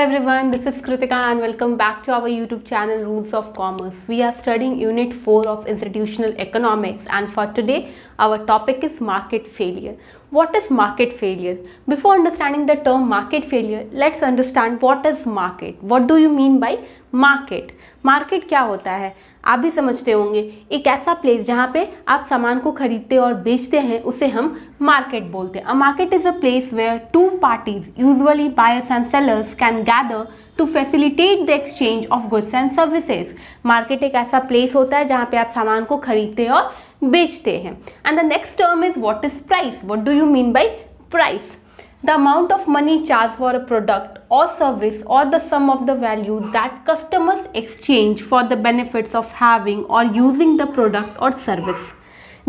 everyone, this is Kritika and welcome back to our YouTube channel Rules of Commerce. We are studying Unit 4 of Institutional Economics and for today our topic is market failure. What is market failure? Before understanding the term market failure, let's understand what is market. What do you mean by market? Market क्या होता है आप भी समझते होंगे, एक ऐसा place जहाँ पे आप सामान को खरीदते और बेचते हैं उसे हम मार्केट बोलते हैं. A market is a place where two parties usually buyers and sellers can gather to facilitate the exchange of goods and services. Market एक ऐसा प्लेस होता है जहाँ पे आप सामान को खरीदते और बेचते हैं. And the next term is what is price. What do you mean by price? The amount of money charged for a product or service or the sum of the values that customers exchange for the benefits of having or using the product or service.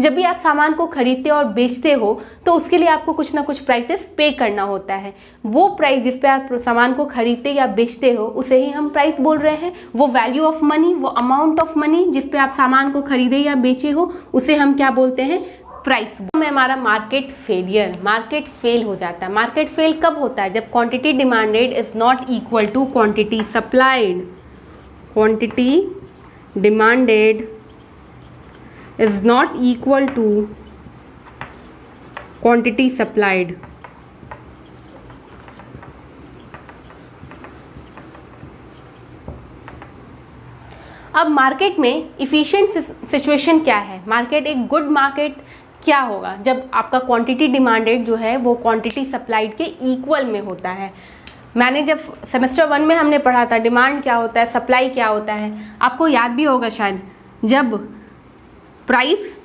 जब भी आप सामान को खरीदते और बेचते हो तो उसके लिए आपको कुछ ना कुछ प्राइसेस पे करना होता है. वो प्राइस जिस पे आप सामान को खरीदते या बेचते हो उसे ही हम प्राइस बोल रहे हैं. वो वैल्यू ऑफ मनी, वो अमाउंट ऑफ मनी जिस पे आप सामान को खरीदे या बेचे हो उसे हम क्या बोलते हैं? प्राइस. में हमारा मार्केट फेलियर, मार्केट फेल हो जाता है. मार्केट फेल कब होता है? जब quantity demanded is not equal to quantity supplied. Quantity demanded is not equal to quantity supplied. अब मार्केट में इफिशिएंट सिचुएशन क्या है? मार्केट एक गुड मार्केट क्या होगा? जब आपका क्वांटिटी डिमांडेड जो है वो क्वांटिटी सप्लाइड के इक्वल में होता है. मैंने जब सेमेस्टर 1 में हमने पढ़ा था डिमांड क्या होता है, सप्लाई क्या होता है, आपको याद भी होगा शायद. जब प्राइस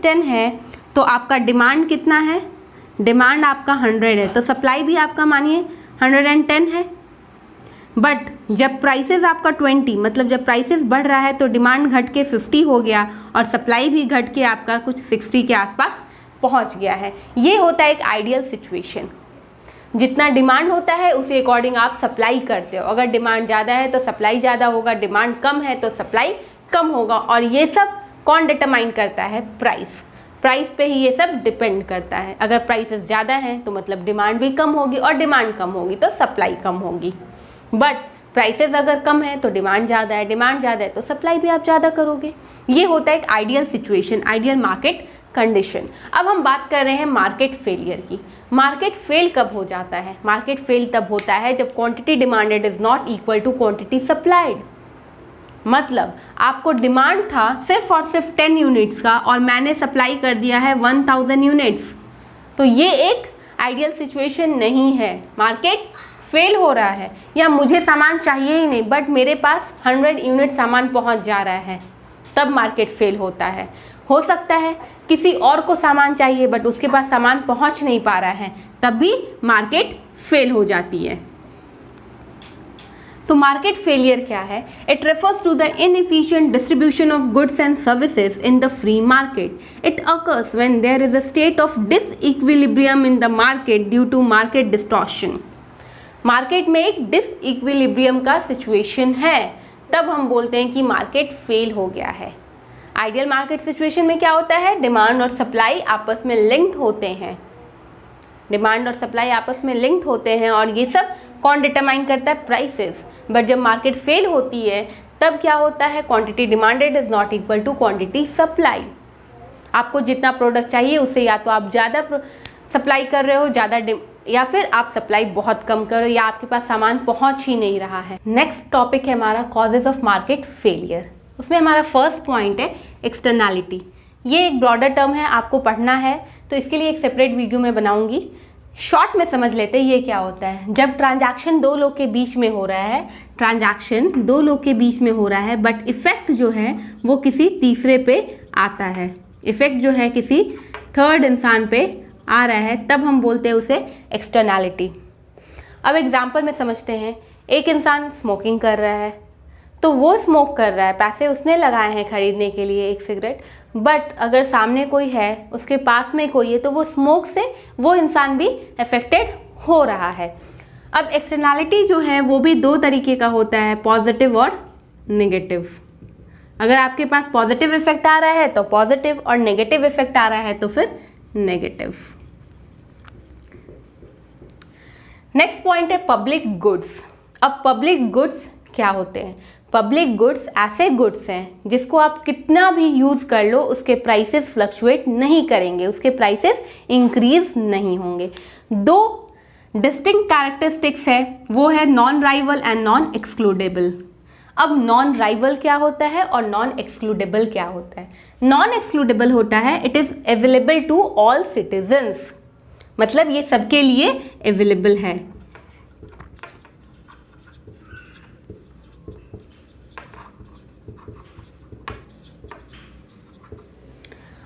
10 है तो आपका डिमांड कितना है? डिमांड आपका 100 है तो सप्लाई भी आपका मानिए 110 है. बट जब प्राइसेस आपका 20, मतलब जब प्राइसेस बढ़ रहा है तो डिमांड घट के 50 हो गया और सप्लाई भी घट के आपका कुछ 60 के आसपास पहुंच गया है. ये होता है एक आइडियल सिचुएशन. जितना डिमांड होता है उसी अकॉर्डिंग आप सप्लाई करते हो. अगर डिमांड ज़्यादा है तो सप्लाई ज़्यादा होगा, डिमांड कम है तो सप्लाई कम होगा. और ये सब कौन डिटरमाइन करता है? प्राइस. प्राइस पे ही ये सब डिपेंड करता है. अगर प्राइसेस ज़्यादा हैं तो मतलब डिमांड भी कम होगी और डिमांड कम होगी तो सप्लाई कम होगी. बट प्राइसेस अगर कम है तो डिमांड ज़्यादा है, डिमांड ज़्यादा है तो सप्लाई भी आप ज़्यादा करोगे. ये होता है एक ideal situation, ideal market condition. अब हम बात कर रहे हैं मार्केट फेलियर की. मार्केट फेल कब हो जाता है? मार्केट फेल तब होता है जब quantity demanded is not equal to quantity supplied. मतलब आपको डिमांड था सिर्फ और सिर्फ 10 यूनिट्स का और मैंने सप्लाई कर दिया है 1000 यूनिट्स. तो ये एक आइडियल सिचुएशन नहीं है. मार्केट फेल हो रहा है या मुझे सामान चाहिए ही नहीं बट मेरे पास 100 यूनिट सामान पहुंच जा रहा है, तब मार्केट फेल होता है. हो सकता है किसी और को सामान चाहिए बट उसके पास सामान पहुंच नहीं पा रहा है, तब भी मार्केट फेल हो जाती है. तो मार्केट फेलियर क्या है? It refers to the inefficient distribution of goods and services in the free market. It occurs when there is a state of disequilibrium in the market due to market distortion. Market में एक disequilibrium का situation है, तब हम बोलते हैं कि market fail हो गया है. आइडियल मार्केट सिचुएशन में क्या होता है? डिमांड और सप्लाई आपस में लिंक्ड होते हैं. डिमांड और सप्लाई आपस में लिंक्ड होते हैं और ये सब कौन डिटरमाइन करता है? प्राइसेस. बट जब मार्केट फेल होती है तब क्या होता है? Quantity demanded is not equal to quantity supply. आपको जितना प्रोडक्ट चाहिए उससे या तो आप ज़्यादा सप्लाई कर रहे हो, ज़्यादा या फिर आप सप्लाई बहुत कम करो या आपके पास सामान पहुंच ही नहीं रहा है. नेक्स्ट टॉपिक है हमारा कॉजेज ऑफ मार्केट फेलियर. उसमें हमारा फर्स्ट पॉइंट है एक्सटर्नैलिटी. ये एक ब्रॉडर टर्म है, आपको पढ़ना है तो इसके लिए एक सेपरेट वीडियो में बनाऊंगी. शॉर्ट में समझ लेते हैं ये क्या होता है. जब ट्रांजैक्शन दो लोग के बीच में हो रहा है, ट्रांजैक्शन दो लोग के बीच में हो रहा है बट इफेक्ट जो है वो किसी तीसरे पे आता है, इफेक्ट जो है किसी थर्ड इंसान पे आ रहा है, तब हम बोलते हैं उसे एक्सटर्नैलिटी. अब एग्जांपल में समझते हैं. एक इंसान स्मोकिंग कर रहा है तो वो स्मोक कर रहा है, पैसे उसने लगाए हैं खरीदने के लिए एक सिगरेट, बट अगर सामने कोई है, उसके पास में कोई है तो वो स्मोक से वो इंसान भी अफेक्टेड हो रहा है. अब एक्सटर्नैलिटी जो है वो भी दो तरीके का होता है, पॉजिटिव और नेगेटिव. अगर आपके पास पॉजिटिव इफेक्ट आ रहा है तो पॉजिटिव और नेगेटिव इफेक्ट आ रहा है तो फिर नेगेटिव. नेक्स्ट पॉइंट है पब्लिक गुड्स। अब पब्लिक गुड्स क्या होते हैं? पब्लिक गुड्स ऐसे गुड्स हैं जिसको आप कितना भी यूज़ कर लो उसके प्राइसेस फ्लक्चुएट नहीं करेंगे, उसके प्राइसेस इंक्रीज नहीं होंगे। दो डिस्टिंक्ट कैरेक्टरिस्टिक्स है, वो है non rival and non excludable. अब नॉन राइवल क्या होता है और नॉन एक्सक्लूडेबल क्या होता है? नॉन एक्सक्लूडेबल होता है it is available to all citizens, मतलब ये सबके लिए अवेलेबल है।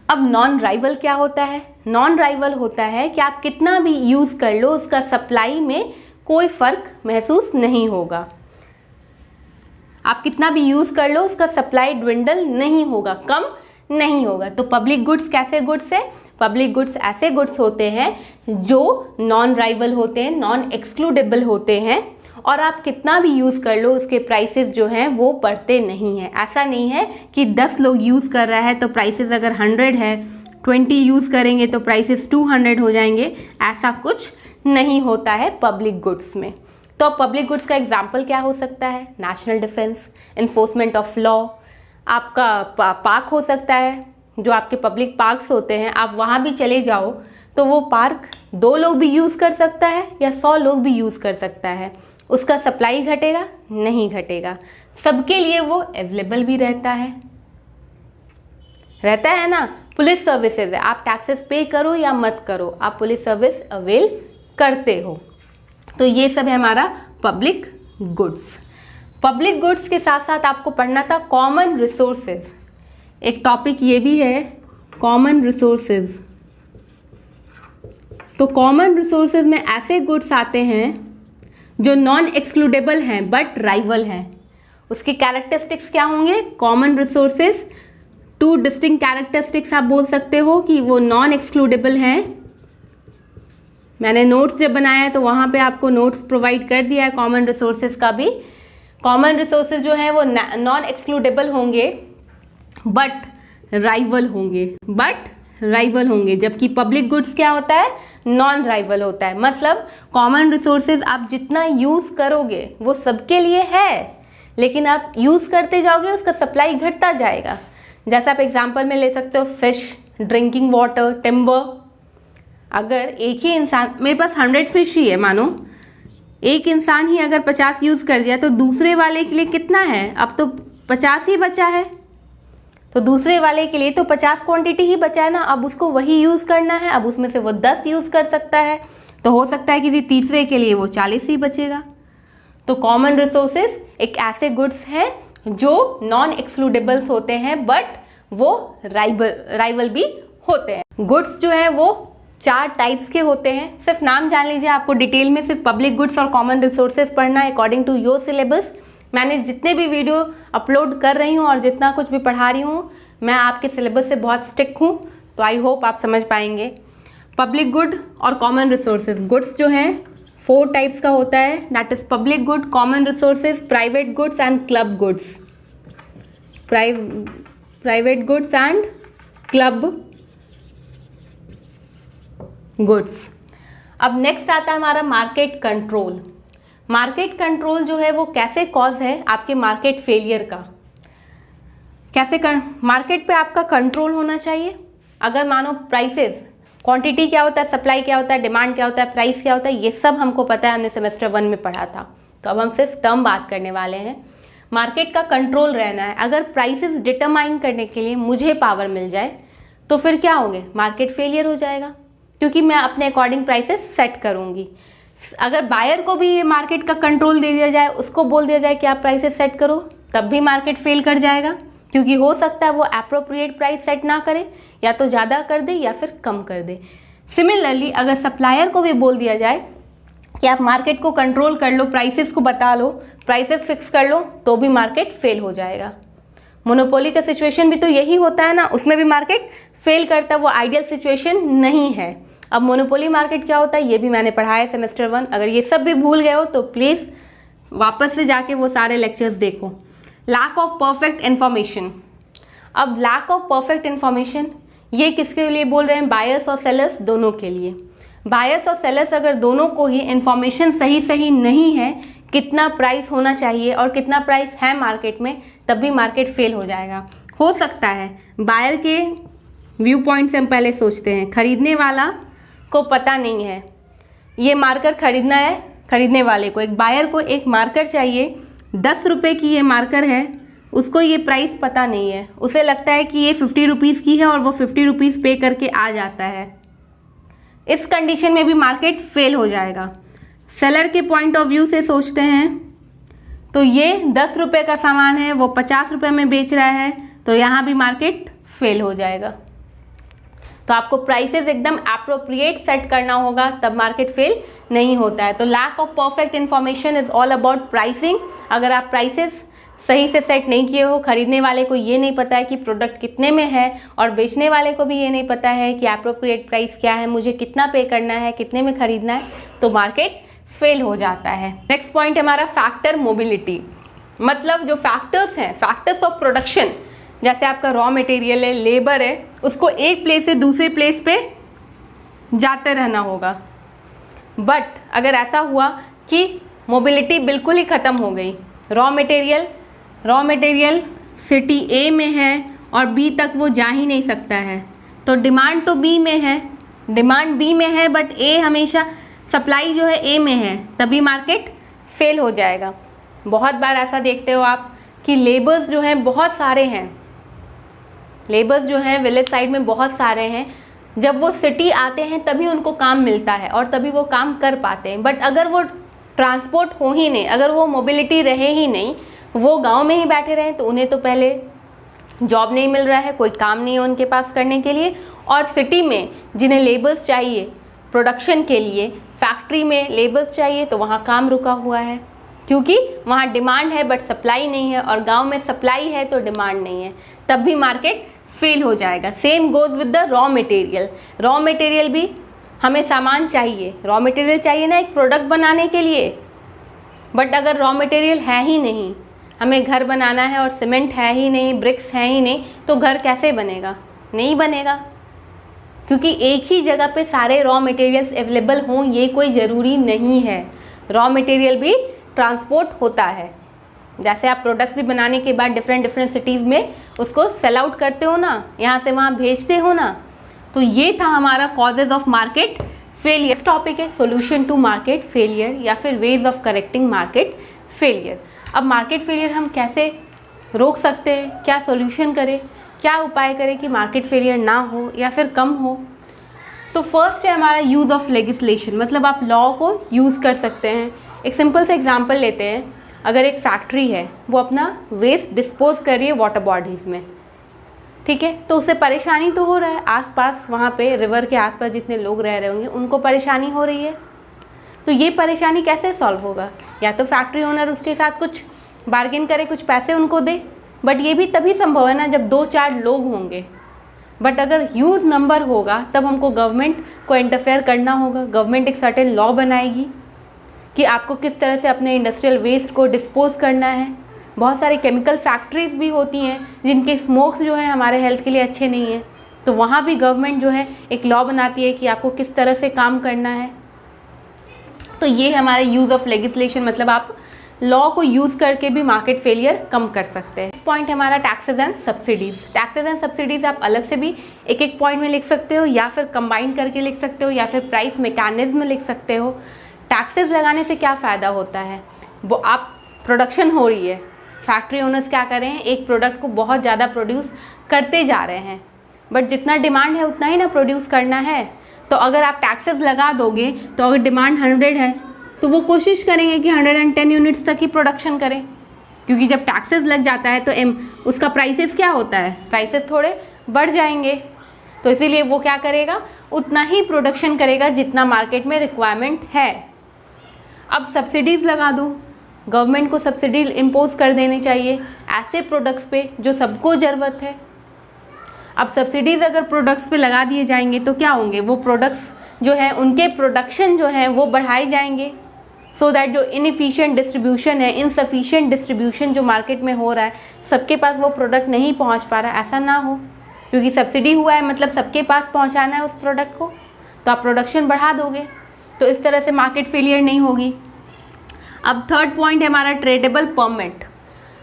अब नॉन राइवल क्या होता है? नॉन राइवल होता है कि आप कितना भी यूज़ कर लो उसका सप्लाई में कोई फ़र्क महसूस नहीं होगा। आप कितना भी यूज़ कर लो उसका सप्लाई ड्विंडल नहीं होगा, कम नहीं होगा। तो पब्लिक गुड्स कैसे गुड्स है? पब्लिक गुड्स ऐसे गुड्स होते हैं जो नॉन राइवल होते हैं, नॉन एक्सक्लूडेबल होते हैं और आप कितना भी यूज़ कर लो उसके प्राइसेस जो हैं वो बढ़ते नहीं हैं। ऐसा नहीं है कि 10 लोग यूज़ कर रहा है तो प्राइसेस अगर 100 है, 20 यूज़ करेंगे तो प्राइसेस 200 हो जाएंगे, ऐसा कुछ नहीं होता है पब्लिक गुड्स में। तो अब पब्लिक गुड्स का एग्जाम्पल क्या हो सकता है? National defence, enforcement of law, आपका पार्क हो सकता है, जो आपके पब्लिक पार्क्स होते हैं, आप वहाँ भी चले जाओ तो वो पार्क 2 लोग भी यूज़ कर सकता है या 100 लोग भी यूज़ कर सकता है, उसका सप्लाई घटेगा? नहीं घटेगा। सबके लिए वो अवेलेबल भी रहता है ना। पुलिस सर्विसेज है, आप टैक्सेस पे करो या मत करो, आप पुलिस सर्विस अवेल करते हो। तो ये सब है हमारा पब्लिक गुड्स। पब्लिक गुड्स के साथ साथ आपको पढ़ना था कॉमन रिसोर्सेज, एक टॉपिक ये भी है कॉमन रिसोर्सेज। तो कॉमन रिसोर्सेज में ऐसे गुड्स आते हैं जो नॉन एक्सक्लूडेबल हैं बट राइवल हैं। उसकी कैरेक्टरिस्टिक्स क्या होंगे? कॉमन रिसोर्सेज 2 डिस्टिंक्ट कैरेक्टरिस्टिक्स आप बोल सकते हो कि वो नॉन एक्सक्लूडेबल हैं। मैंने नोट्स जब बनाया है तो वहाँ पे आपको नोट्स प्रोवाइड कर दिया है कॉमन रिसोर्सेज का भी। कॉमन रिसोर्सेज जो हैं वो नॉन एक्सक्लूडेबल होंगे बट राइवल होंगे, जबकि पब्लिक गुड्स क्या होता है? नॉन राइवल होता है। मतलब कॉमन रिसोर्सेज आप जितना यूज़ करोगे वो सबके लिए है, लेकिन आप यूज़ करते जाओगे उसका सप्लाई घटता जाएगा। जैसा आप एग्जांपल में ले सकते हो फिश, ड्रिंकिंग वाटर, टिम्बर। अगर एक ही इंसान, मेरे पास 100 फिश ही है, मानो एक इंसान ही अगर 50 यूज़ कर दिया तो दूसरे वाले के लिए कितना है? अब तो 50 ही बचा है, तो दूसरे वाले के लिए तो 50 क्वांटिटी ही बचा है ना, अब उसको वही यूज़ करना है। अब उसमें से वो 10 यूज़ कर सकता है, तो हो सकता है किसी तीसरे के लिए वो 40 ही बचेगा। तो कॉमन रिसोर्सेज एक ऐसे गुड्स हैं जो नॉन एक्सक्लूडेबल्स होते हैं बट वो राइवल भी होते हैं। गुड्स जो है वो 4 टाइप्स के होते हैं, सिर्फ नाम जान लीजिए। आपको डिटेल में सिर्फ पब्लिक गुड्स और कॉमन रिसोर्सेज पढ़ना है अकॉर्डिंग टू योर सिलेबस। मैंने जितने भी वीडियो अपलोड कर रही हूँ और जितना कुछ भी पढ़ा रही हूँ, मैं आपके सिलेबस से बहुत स्टिक हूँ, तो आई होप आप समझ पाएंगे। पब्लिक गुड और कॉमन रिसोर्सेज, गुड्स जो हैं 4 टाइप्स का होता है, that is public good, common resources, private goods and club goods. Private goods and club goods. अब नेक्स्ट आता है हमारा मार्केट कंट्रोल। मार्केट कंट्रोल जो है वो कैसे कॉज है आपके मार्केट फेलियर का? मार्केट पे आपका कंट्रोल होना चाहिए। अगर मानो प्राइसेस, क्वांटिटी क्या होता है, सप्लाई क्या होता है, डिमांड क्या होता है, प्राइस क्या होता है, ये सब हमको पता है, हमने सेमेस्टर 1 में पढ़ा था। तो अब हम सिर्फ टर्म बात करने वाले हैं। मार्केट का कंट्रोल रहना है। अगर प्राइसेस डिटरमाइन करने के लिए मुझे पावर मिल जाए तो फिर क्या होंगे? मार्केट फेलियर हो जाएगा, क्योंकि मैं अपने अकॉर्डिंग प्राइसेस सेट करूंगी। अगर बायर को भी ये मार्केट का कंट्रोल दे दिया जाए, उसको बोल दिया जाए कि आप प्राइसेस सेट करो, तब भी मार्केट फेल कर जाएगा, क्योंकि हो सकता है वो एप्रोप्रिएट प्राइस सेट ना करे, या तो ज़्यादा कर दे या फिर कम कर दे। सिमिलरली अगर सप्लायर को भी बोल दिया जाए कि आप मार्केट को कंट्रोल कर लो, प्राइसेस को बता लो, प्राइसेस फिक्स कर लो, तो भी मार्केट फेल हो जाएगा। मोनोपोली का सिचुएशन भी तो यही होता है ना, उसमें भी मार्केट फेल करता है, वो आइडियल सिचुएशन नहीं है। अब मोनोपोली मार्केट क्या होता है ये भी मैंने पढ़ाया है सेमेस्टर 1। अगर ये सब भी भूल गए हो तो प्लीज़ वापस से जाके वो सारे लेक्चर्स देखो। Lack of perfect information. अब लैक ऑफ परफेक्ट इन्फॉर्मेशन ये किसके लिए बोल रहे हैं? बायर्स और सेलर्स दोनों के लिए। बायर्स और सेलर्स अगर दोनों को ही इंफॉर्मेशन सही नहीं है कितना प्राइस होना चाहिए और कितना प्राइस है मार्केट में, तब भी मार्केट फेल हो जाएगा। हो सकता है बायर के व्यू पॉइंट से हम पहले सोचते हैं, खरीदने वाला को पता नहीं है ये मार्कर खरीदना है, खरीदने वाले को, एक बायर को एक मार्कर चाहिए, 10 रुपये की ये मार्कर है, उसको ये प्राइस पता नहीं है, उसे लगता है कि ये 50 रुपीज़ की है और वो 50 रुपीज़ पे करके आ जाता है। इस कंडीशन में भी मार्केट फेल हो जाएगा। सेलर के पॉइंट ऑफ व्यू से सोचते हैं तो ये 10 रुपये का सामान है, वो 50 रुपये में बेच रहा है, तो यहाँ भी मार्केट फेल हो जाएगा। तो आपको प्राइसेस एकदम एप्रोप्रिएट सेट करना होगा, तब मार्केट फेल नहीं होता है। तो lack of perfect information is all about pricing. अगर आप प्राइसेस सही से सेट नहीं किए हो, खरीदने वाले को ये नहीं पता है कि प्रोडक्ट कितने में है और बेचने वाले को भी ये नहीं पता है कि एप्रोप्रिएट प्राइस क्या है, मुझे कितना पे करना है, कितने में खरीदना है, तो मार्केट फेल हो जाता है। नेक्स्ट पॉइंट हमारा फैक्टर मोबिलिटी, मतलब जो फैक्टर्स हैं, फैक्टर्स ऑफ प्रोडक्शन, जैसे आपका रॉ मटेरियल है, लेबर है, उसको एक प्लेस से दूसरे प्लेस पे जाते रहना होगा। बट अगर ऐसा हुआ कि मोबिलिटी बिल्कुल ही ख़त्म हो गई, रॉ मटेरियल सिटी ए में है और बी तक वो जा ही नहीं सकता है, तो डिमांड तो बी में है, डिमांड बी में है बट ए हमेशा सप्लाई जो है ए में है, तभी मार्केट फेल हो जाएगा। बहुत बार ऐसा देखते हो आप कि लेबर्स जो हैं बहुत सारे हैं, लेबर्स जो हैं विलेज साइड में बहुत सारे हैं, जब वो सिटी आते हैं तभी उनको काम मिलता है और तभी वो काम कर पाते हैं। बट अगर वो ट्रांसपोर्ट हो ही नहीं, अगर वो मोबिलिटी रहे ही नहीं, वो गांव में ही बैठे रहें, तो उन्हें तो पहले जॉब नहीं मिल रहा है, कोई काम नहीं है उनके पास करने के लिए, और सिटी में जिन्हें लेबर्स चाहिए प्रोडक्शन के लिए, फैक्ट्री में लेबर्स चाहिए, तो वहाँ काम रुका हुआ है क्योंकि वहाँ डिमांड है बट सप्लाई नहीं है, और गांव में सप्लाई है तो डिमांड नहीं है, तब भी मार्केट फेल हो जाएगा। Same goes with the raw material. Raw material भी हमें सामान चाहिए, रॉ मटेरियल चाहिए ना एक प्रोडक्ट बनाने के लिए, बट अगर रॉ मटेरियल है ही नहीं, हमें घर बनाना है और सीमेंट है ही नहीं, ब्रिक्स है ही नहीं, तो घर कैसे बनेगा? नहीं बनेगा, क्योंकि एक ही जगह पे सारे रॉ मटेरियल्स अवेलेबल हों ये कोई ज़रूरी नहीं है। रॉ मटेरियल भी ट्रांसपोर्ट होता है, जैसे आप प्रोडक्ट्स भी बनाने के बाद डिफरेंट सिटीज़ में उसको सेल आउट करते हो ना, यहाँ से वहाँ भेजते हो ना। तो ये था हमारा कॉजेज ऑफ मार्केट फेलियर। इस टॉपिक है सोल्यूशन टू मार्केट फेलियर या फिर ways of correcting market failure. अब मार्केट फेलियर हम कैसे रोक सकते हैं, क्या सोल्यूशन करें, क्या उपाय करें कि मार्केट फेलियर ना हो या फिर कम हो। तो फर्स्ट है हमारा यूज़ ऑफ लेजिस्लेशन, मतलब आप लॉ को यूज़ कर सकते हैं। एक सिंपल से एग्जांपल लेते हैं, अगर एक फैक्ट्री है वो अपना वेस्ट डिस्पोज कर रही है वाटर बॉडीज़ में, ठीक है, तो उससे परेशानी तो हो रहा है, आसपास वहाँ पे रिवर के आसपास जितने लोग रह रहे होंगे उनको परेशानी हो रही है। तो ये परेशानी कैसे सॉल्व होगा? या तो फैक्ट्री ओनर उसके साथ कुछ बार्गेन करे, कुछ पैसे उनको दे, बट ये भी तभी संभव है ना जब 2-4 लोग होंगे। बट अगर ह्यूज नंबर होगा तब हमको गवर्नमेंट को इंटरफेयर करना होगा। गवर्नमेंट एक सर्टेन लॉ बनाएगी कि आपको किस तरह से अपने इंडस्ट्रियल वेस्ट को डिस्पोज करना है। बहुत सारी केमिकल फैक्ट्रीज भी होती हैं जिनके स्मोक्स जो है हमारे हेल्थ के लिए अच्छे नहीं हैं, तो वहाँ भी गवर्नमेंट जो है एक लॉ बनाती है कि आपको किस तरह से काम करना है। तो ये हमारे यूज़ ऑफ लेजिस्लेशन, मतलब आप लॉ को यूज़ करके भी मार्केट फेलियर कम कर सकते हैं। पॉइंट हमारा taxes and subsidies. Taxes and subsidies आप अलग से भी एक पॉइंट में लिख सकते हो, या फिर कंबाइन करके लिख सकते हो, या फिर प्राइस मैकेनिज्म लिख सकते हो। टैक्सेस लगाने से क्या फ़ायदा होता है? वो आप प्रोडक्शन हो रही है, फैक्ट्री ओनर्स क्या कर रहे हैं, एक प्रोडक्ट को बहुत ज़्यादा प्रोड्यूस करते जा रहे हैं, बट जितना डिमांड है उतना ही ना प्रोड्यूस करना है। तो अगर आप टैक्सेस लगा दोगे तो अगर डिमांड 100 है तो वो कोशिश करेंगे कि 110 यूनिट्स तक ही प्रोडक्शन करें, क्योंकि जब टैक्सेस लग जाता है तो उसका प्राइसेस क्या होता है, प्राइसेस थोड़े बढ़ जाएंगे। तो इसीलिए वो क्या करेगा, उतना ही प्रोडक्शन करेगा जितना मार्केट में रिक्वायरमेंट है। अब सब्सिडीज़ लगा दो, गवर्नमेंट को सब्सिडी इम्पोज कर देनी चाहिए ऐसे प्रोडक्ट्स पे जो सबको ज़रूरत है। अब सब्सिडीज़ अगर प्रोडक्ट्स पे लगा दिए जाएंगे तो क्या होंगे, वो प्रोडक्ट्स जो है उनके प्रोडक्शन जो है वो बढ़ाए जाएंगे, सो दैट जो इनएफिशिएंट डिस्ट्रीब्यूशन है, इनसफिशिएंट डिस्ट्रीब्यूशन जो मार्केट में हो रहा है, सबके पास वो प्रोडक्ट नहीं पहुंच पा रहा, ऐसा ना हो, क्योंकि सब्सिडी हुआ है मतलब सबके पास पहुंचाना है उस प्रोडक्ट को। तो आप प्रोडक्शन बढ़ा दोगे, तो इस तरह से मार्केट फेलियर नहीं होगी। अब थर्ड पॉइंट है हमारा ट्रेडेबल परमिट।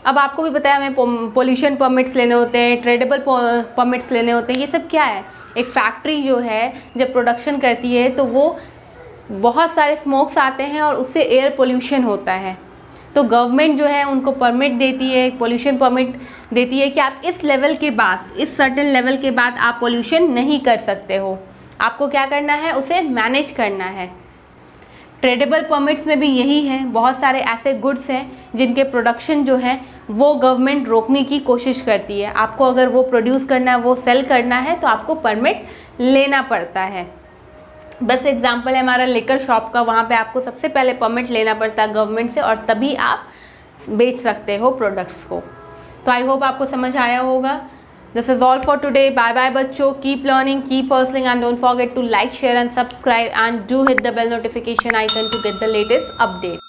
अब आपको भी पता है हमें पोल्यूशन परमिट्स लेने होते हैं, ट्रेडेबल परमिट्स लेने होते हैं। ये सब क्या है? एक फैक्ट्री जो है जब प्रोडक्शन करती है तो वो बहुत सारे स्मोक्स आते हैं और उससे एयर पोल्यूशन होता है, तो गवर्नमेंट जो है उनको परमिट देती है, पोल्यूशन परमिट देती है कि आप इस लेवल के बाद, इस सर्टेन लेवल के बाद आप पोल्यूशन नहीं कर सकते हो। आपको क्या करना है? उसे मैनेज करना है। ट्रेडेबल परमिट्स में भी यही है, बहुत सारे ऐसे गुड्स हैं जिनके प्रोडक्शन जो है वो गवर्नमेंट रोकने की कोशिश करती है। आपको अगर वो प्रोड्यूस करना है, वो सेल करना है, तो आपको परमिट लेना पड़ता है। बस एग्जांपल है हमारा लिकर शॉप का, वहाँ पे आपको सबसे पहले परमिट लेना पड़ता है गवर्नमेंट से और तभी आप बेच सकते हो प्रोडक्ट्स को। तो आई होप आपको समझ आया होगा। This is all for today. Bye bye बच्चों, keep learning, keep hustling and don't forget to like, share and subscribe and do hit the bell notification icon to get the latest update.